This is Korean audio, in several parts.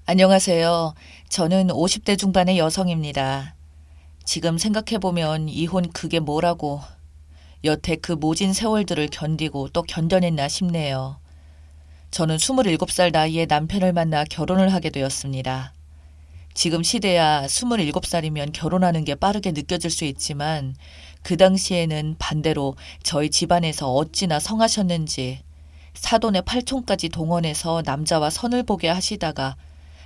안녕하세요. 저는 50대 중반의 여성입니다. 지금 생각해보면 이혼 그게 뭐라고 여태 그 모진 세월들을 견디고 또 견뎌냈나 싶네요. 저는 27살 나이에 남편을 만나 결혼을 하게 되었습니다. 지금 시대야 27살이면 결혼하는 게 빠르게 느껴질 수 있지만 그 당시에는 반대로 저희 집안에서 어찌나 성하셨는지 사돈의 팔촌까지 동원해서 남자와 선을 보게 하시다가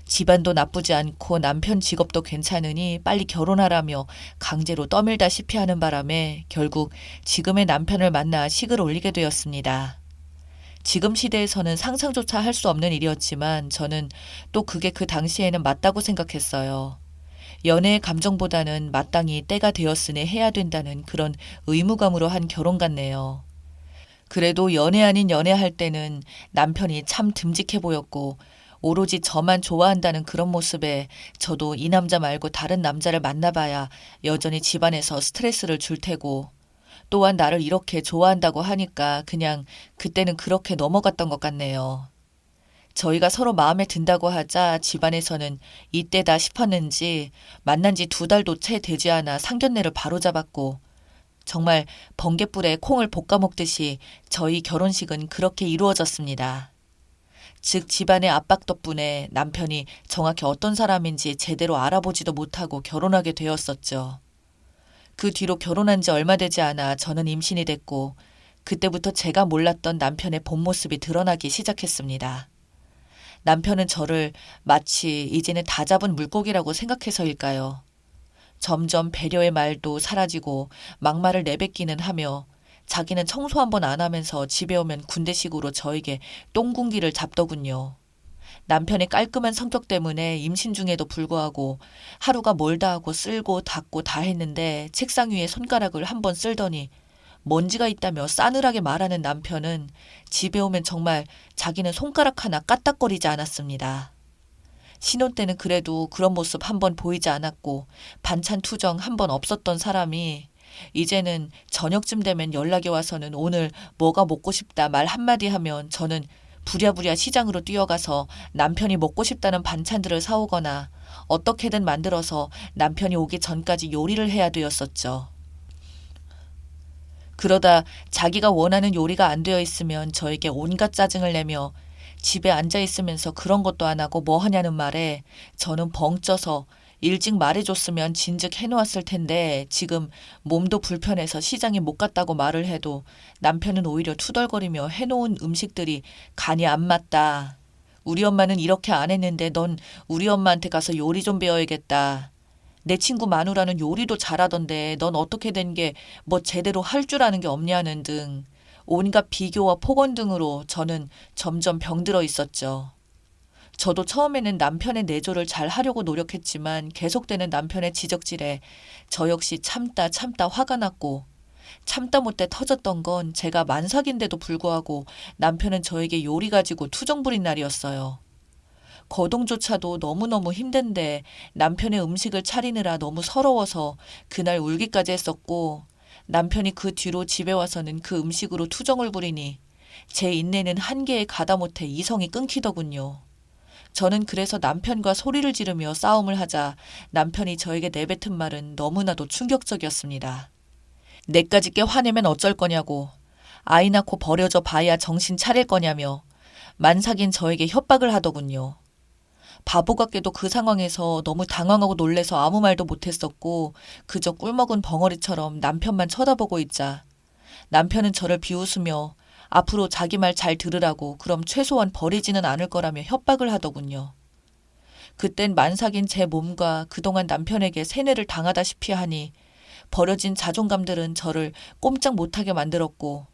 집안도 나쁘지 않고 남편 직업도 괜찮으니 빨리 결혼하라며 강제로 떠밀다시피 하는 바람에 결국 지금의 남편을 만나 식을 올리게 되었습니다. 지금 시대에서는 상상조차 할 수 없는 일이었지만 저는 또 그게 그 당시에는 맞다고 생각했어요. 연애의 감정보다는 마땅히 때가 되었으니 해야 된다는 그런 의무감으로 한 결혼 같네요. 그래도 연애 아닌 연애할 때는 남편이 참 듬직해 보였고 오로지 저만 좋아한다는 그런 모습에 저도 이 남자 말고 다른 남자를 만나봐야 여전히 집안에서 스트레스를 줄 테고 또한 나를 이렇게 좋아한다고 하니까 그냥 그때는 그렇게 넘어갔던 것 같네요. 저희가 서로 마음에 든다고 하자 집안에서는 이때다 싶었는지 만난 지 2달도 채 되지 않아 상견례를 바로잡았고 정말 번갯불에 콩을 볶아 먹듯이 저희 결혼식은 그렇게 이루어졌습니다. 즉 집안의 압박 덕분에 남편이 정확히 어떤 사람인지 제대로 알아보지도 못하고 결혼하게 되었었죠. 그 뒤로 결혼한 지 얼마 되지 않아 저는 임신이 됐고 그때부터 제가 몰랐던 남편의 본 모습이 드러나기 시작했습니다. 남편은 저를 마치 이제는 다 잡은 물고기라고 생각해서일까요? 점점 배려의 말도 사라지고 막말을 내뱉기는 하며 자기는 청소 한 번 안 하면서 집에 오면 군대식으로 저에게 똥군기를 잡더군요. 남편의 깔끔한 성격 때문에 임신 중에도 불구하고 하루가 멀다 하고 쓸고 닦고 다 했는데 책상 위에 손가락을 한 번 쓸더니 먼지가 있다며 싸늘하게 말하는 남편은 집에 오면 정말 자기는 손가락 하나 까딱거리지 않았습니다. 신혼 때는 그래도 그런 모습 한 번 보이지 않았고 반찬 투정 한 번 없었던 사람이 이제는 저녁쯤 되면 연락이 와서는 오늘 뭐가 먹고 싶다 말 한마디 하면 저는 부랴부랴 시장으로 뛰어가서 남편이 먹고 싶다는 반찬들을 사오거나 어떻게든 만들어서 남편이 오기 전까지 요리를 해야 되었었죠. 그러다 자기가 원하는 요리가 안 되어 있으면 저에게 온갖 짜증을 내며 집에 앉아 있으면서 그런 것도 안 하고 뭐 하냐는 말에 저는 벙쪄서 일찍 말해줬으면 진즉 해놓았을 텐데 지금 몸도 불편해서 시장에 못 갔다고 말을 해도 남편은 오히려 투덜거리며 해놓은 음식들이 간이 안 맞다. 우리 엄마는 이렇게 안 했는데 넌 우리 엄마한테 가서 요리 좀 배워야겠다. 내 친구 마누라는 요리도 잘하던데 넌 어떻게 된 게 뭐 제대로 할 줄 아는 게 없냐는 등 온갖 비교와 폭언 등으로 저는 점점 병들어 있었죠. 저도 처음에는 남편의 내조를 잘 하려고 노력했지만 계속되는 남편의 지적질에 저 역시 참다 참다 화가 났고 참다 못해 터졌던 건 제가 만삭인데도 불구하고 남편은 저에게 요리 가지고 투정 부린 날이었어요. 거동조차도 너무너무 힘든데 남편의 음식을 차리느라 너무 서러워서 그날 울기까지 했었고 남편이 그 뒤로 집에 와서는 그 음식으로 투정을 부리니 제 인내는 한계에 가다 못해 이성이 끊기더군요. 저는 그래서 남편과 소리를 지르며 싸움을 하자 남편이 저에게 내뱉은 말은 너무나도 충격적이었습니다. 내까짓 게 화내면 어쩔 거냐고, 아이 낳고 버려져 봐야 정신 차릴 거냐며 만삭인 저에게 협박을 하더군요. 바보 같게도 그 상황에서 너무 당황하고 놀래서 아무 말도 못했었고 그저 꿀먹은 벙어리처럼 남편만 쳐다보고 있자 남편은 저를 비웃으며 앞으로 자기 말 잘 들으라고 그럼 최소한 버리지는 않을 거라며 협박을 하더군요. 그땐 만삭인 제 몸과 그동안 남편에게 세뇌를 당하다시피 하니 버려진 자존감들은 저를 꼼짝 못하게 만들었고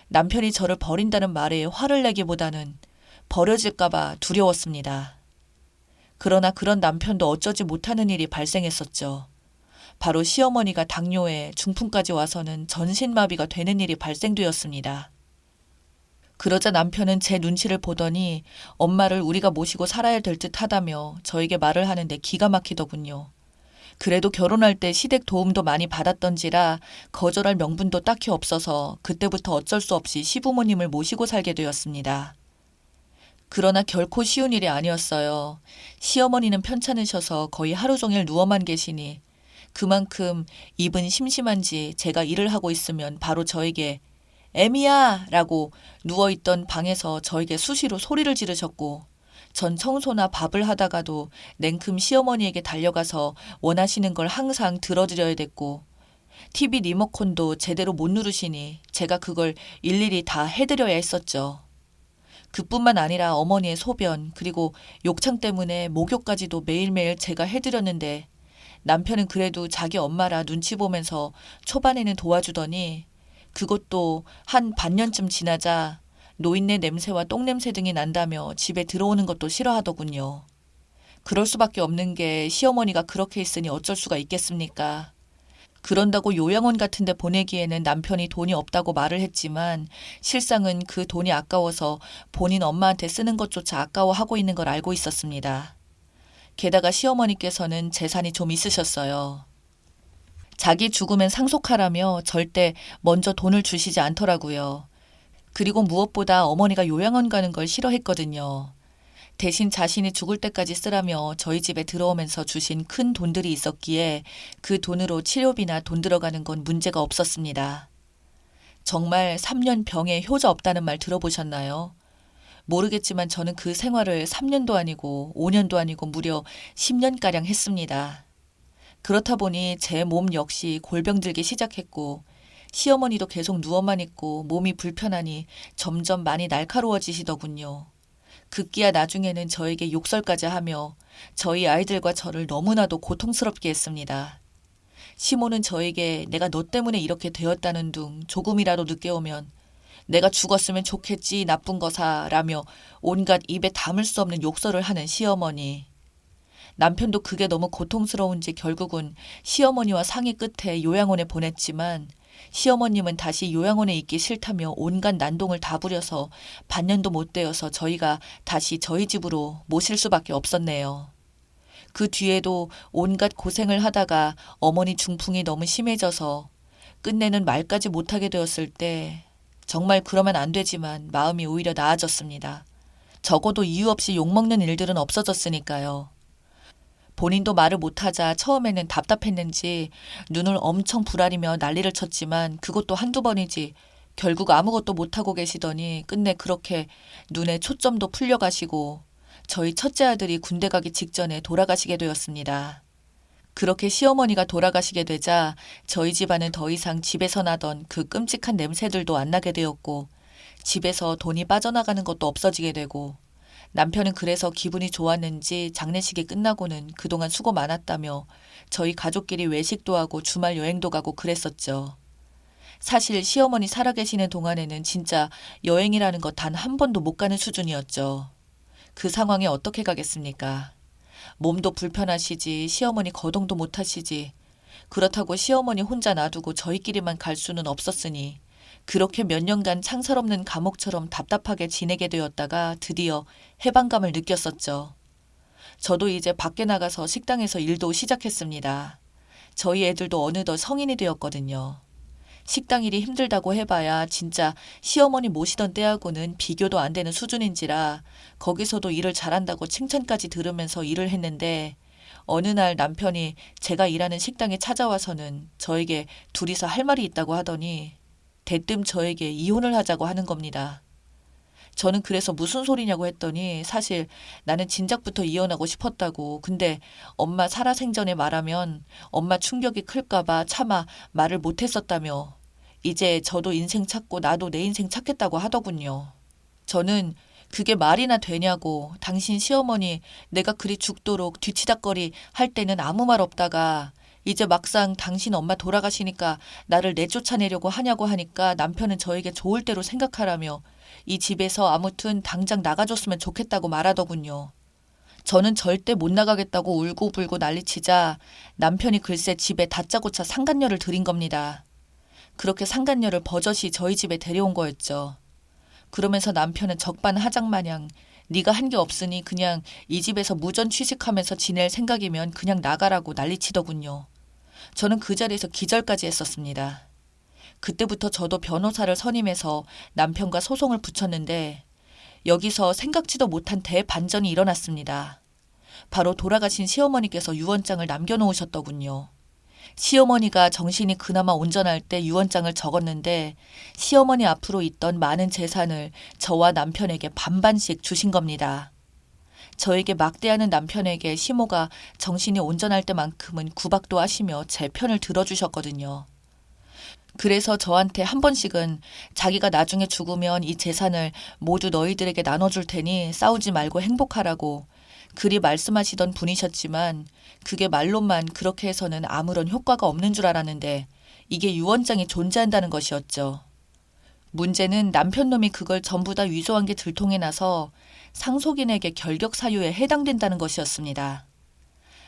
남편이 저를 버린다는 말에 화를 내기보다는 버려질까봐 두려웠습니다. 그러나 그런 남편도 어쩌지 못하는 일이 발생했었죠. 바로 시어머니가 당뇨에 중풍까지 와서는 전신마비가 되는 일이 발생되었습니다. 그러자 남편은 제 눈치를 보더니 엄마를 우리가 모시고 살아야 될 듯 하다며 저에게 말을 하는데 기가 막히더군요. 그래도 결혼할 때 시댁 도움도 많이 받았던지라 거절할 명분도 딱히 없어서 그때부터 어쩔 수 없이 시부모님을 모시고 살게 되었습니다. 그러나 결코 쉬운 일이 아니었어요. 시어머니는 편찮으셔서 거의 하루 종일 누워만 계시니 그만큼 입은 심심한지 제가 일을 하고 있으면 바로 저에게 애미야! 라고 누워있던 방에서 저에게 수시로 소리를 지르셨고 전 청소나 밥을 하다가도 냉큼 시어머니에게 달려가서 원하시는 걸 항상 들어드려야 됐고 TV 리모컨도 제대로 못 누르시니 제가 그걸 일일이 다 해드려야 했었죠. 그뿐만 아니라 어머니의 소변 그리고 욕창 때문에 목욕까지도 매일매일 제가 해드렸는데 남편은 그래도 자기 엄마라 눈치 보면서 초반에는 도와주더니 그것도 한 반년쯤 지나자 노인네 냄새와 똥냄새 등이 난다며 집에 들어오는 것도 싫어하더군요. 그럴 수밖에 없는 게 시어머니가 그렇게 있으니 어쩔 수가 있겠습니까? 그런다고 요양원 같은 데 보내기에는 남편이 돈이 없다고 말을 했지만 실상은 그 돈이 아까워서 본인 엄마한테 쓰는 것조차 아까워하고 있는 걸 알고 있었습니다. 게다가 시어머니께서는 재산이 좀 있으셨어요. 자기 죽으면 상속하라며 절대 먼저 돈을 주시지 않더라고요. 그리고 무엇보다 어머니가 요양원 가는 걸 싫어했거든요. 대신 자신이 죽을 때까지 쓰라며 저희 집에 들어오면서 주신 큰 돈들이 있었기에 그 돈으로 치료비나 돈 들어가는 건 문제가 없었습니다. 정말 3년 병에 효자 없다는 말 들어보셨나요? 모르겠지만 저는 그 생활을 3년도 아니고 5년도 아니고 무려 10년가량 했습니다. 그렇다 보니 제 몸 역시 골병 들기 시작했고 시어머니도 계속 누워만 있고 몸이 불편하니 점점 많이 날카로워지시더군요. 급기야 나중에는 저에게 욕설까지 하며 저희 아이들과 저를 너무나도 고통스럽게 했습니다. 시모는 저에게 내가 너 때문에 이렇게 되었다는 둥 조금이라도 늦게 오면 내가 죽었으면 좋겠지 나쁜 거사라며 온갖 입에 담을 수 없는 욕설을 하는 시어머니. 남편도 그게 너무 고통스러운지 결국은 시어머니와 상의 끝에 요양원에 보냈지만 시어머님은 다시 요양원에 있기 싫다며 온갖 난동을 다 부려서 반년도 못 되어서 저희가 다시 저희 집으로 모실 수밖에 없었네요. 그 뒤에도 온갖 고생을 하다가 어머니 중풍이 너무 심해져서 끝내는 말까지 못하게 되었을 때 정말 그러면 안 되지만 마음이 오히려 나아졌습니다. 적어도 이유 없이 욕먹는 일들은 없어졌으니까요. 본인도 말을 못하자 처음에는 답답했는지 눈을 엄청 부라리며 난리를 쳤지만 그것도 한두 번이지 결국 아무것도 못하고 계시더니 끝내 그렇게 눈에 초점도 풀려가시고 저희 첫째 아들이 군대 가기 직전에 돌아가시게 되었습니다. 그렇게 시어머니가 돌아가시게 되자 저희 집안은 더 이상 집에서 나던 그 끔찍한 냄새들도 안 나게 되었고 집에서 돈이 빠져나가는 것도 없어지게 되고 남편은 그래서 기분이 좋았는지 장례식이 끝나고는 그동안 수고 많았다며 저희 가족끼리 외식도 하고 주말 여행도 가고 그랬었죠. 사실 시어머니 살아계시는 동안에는 진짜 여행이라는 거 단 한 번도 못 가는 수준이었죠. 그 상황에 어떻게 가겠습니까? 몸도 불편하시지 시어머니 거동도 못하시지 그렇다고 시어머니 혼자 놔두고 저희끼리만 갈 수는 없었으니 그렇게 몇 년간 창살 없는 감옥처럼 답답하게 지내게 되었다가 드디어 해방감을 느꼈었죠. 저도 이제 밖에 나가서 식당에서 일도 시작했습니다. 저희 애들도 어느덧 성인이 되었거든요. 식당 일이 힘들다고 해봐야 진짜 시어머니 모시던 때하고는 비교도 안 되는 수준인지라 거기서도 일을 잘한다고 칭찬까지 들으면서 일을 했는데 어느 날 남편이 제가 일하는 식당에 찾아와서는 저에게 둘이서 할 말이 있다고 하더니 대뜸 저에게 이혼을 하자고 하는 겁니다. 저는 그래서 무슨 소리냐고 했더니 사실 나는 진작부터 이혼하고 싶었다고. 근데 엄마 살아생전에 말하면 엄마 충격이 클까봐 차마 말을 못했었다며 이제 저도 인생 찾고 나도 내 인생 찾겠다고 하더군요. 저는 그게 말이나 되냐고 당신 시어머니 내가 그리 죽도록 뒤치다꺼리 할 때는 아무 말 없다가 이제 막상 당신 엄마 돌아가시니까 나를 내쫓아내려고 하냐고 하니까 남편은 저에게 좋을 대로 생각하라며 이 집에서 아무튼 당장 나가줬으면 좋겠다고 말하더군요. 저는 절대 못 나가겠다고 울고불고 난리치자 남편이 글쎄 집에 다짜고짜 상간녀를 들인 겁니다. 그렇게 상간녀를 버젓이 저희 집에 데려온 거였죠. 그러면서 남편은 적반하장마냥 네가 한 게 없으니 그냥 이 집에서 무전 취직하면서 지낼 생각이면 그냥 나가라고 난리치더군요. 저는 그 자리에서 기절까지 했었습니다. 그때부터 저도 변호사를 선임해서 남편과 소송을 붙였는데 여기서 생각지도 못한 대반전이 일어났습니다. 바로 돌아가신 시어머니께서 유언장을 남겨놓으셨더군요. 시어머니가 정신이 그나마 온전할 때 유언장을 적었는데 시어머니 앞으로 있던 많은 재산을 저와 남편에게 반반씩 주신 겁니다. 저에게 막대하는 남편에게 시모가 정신이 온전할 때만큼은 구박도 하시며 제 편을 들어주셨거든요. 그래서 저한테 한 번씩은 자기가 나중에 죽으면 이 재산을 모두 너희들에게 나눠줄 테니 싸우지 말고 행복하라고 그리 말씀하시던 분이셨지만 그게 말로만 그렇게 해서는 아무런 효과가 없는 줄 알았는데 이게 유언장이 존재한다는 것이었죠. 문제는 남편 놈이 그걸 전부 다 위조한 게 들통이 나서 상속인에게 결격 사유에 해당된다는 것이었습니다.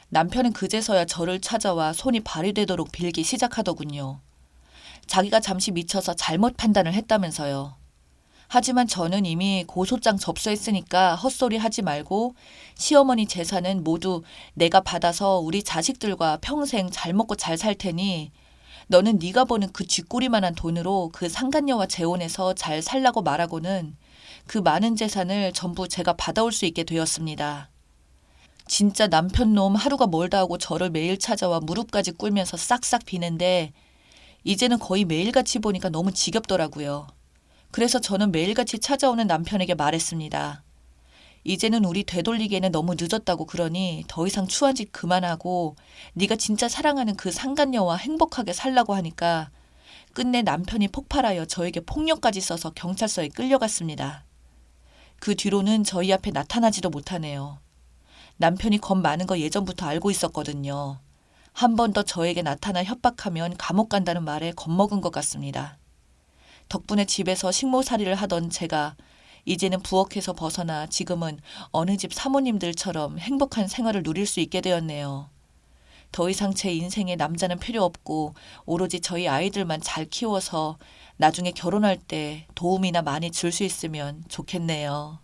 남편은 그제서야 저를 찾아와 손이 발휘되도록 빌기 시작하더군요. 자기가 잠시 미쳐서 잘못 판단을 했다면서요. 하지만 저는 이미 고소장 접수했으니까 헛소리 하지 말고 시어머니 재산은 모두 내가 받아서 우리 자식들과 평생 잘 먹고 잘 살 테니 너는 네가 버는 그 쥐꼬리만한 돈으로 그 상간녀와 재혼해서 잘 살라고 말하고는 그 많은 재산을 전부 제가 받아올 수 있게 되었습니다. 진짜 남편 놈 하루가 멀다 하고 저를 매일 찾아와 무릎까지 꿇면서 싹싹 비는데 이제는 거의 매일같이 보니까 너무 지겹더라고요. 그래서 저는 매일같이 찾아오는 남편에게 말했습니다. 이제는 우리 되돌리기에는 너무 늦었다고 그러니 더 이상 추한 짓 그만하고 네가 진짜 사랑하는 그 상간녀와 행복하게 살라고 하니까 끝내 남편이 폭발하여 저에게 폭력까지 써서 경찰서에 끌려갔습니다. 그 뒤로는 저희 앞에 나타나지도 못하네요. 남편이 겁 많은 거 예전부터 알고 있었거든요. 한 번 더 저에게 나타나 협박하면 감옥 간다는 말에 겁먹은 것 같습니다. 덕분에 집에서 식모살이를 하던 제가 이제는 부엌에서 벗어나 지금은 어느 집 사모님들처럼 행복한 생활을 누릴 수 있게 되었네요. 더 이상 제 인생에 남자는 필요 없고 오로지 저희 아이들만 잘 키워서 나중에 결혼할 때 도움이나 많이 줄 수 있으면 좋겠네요.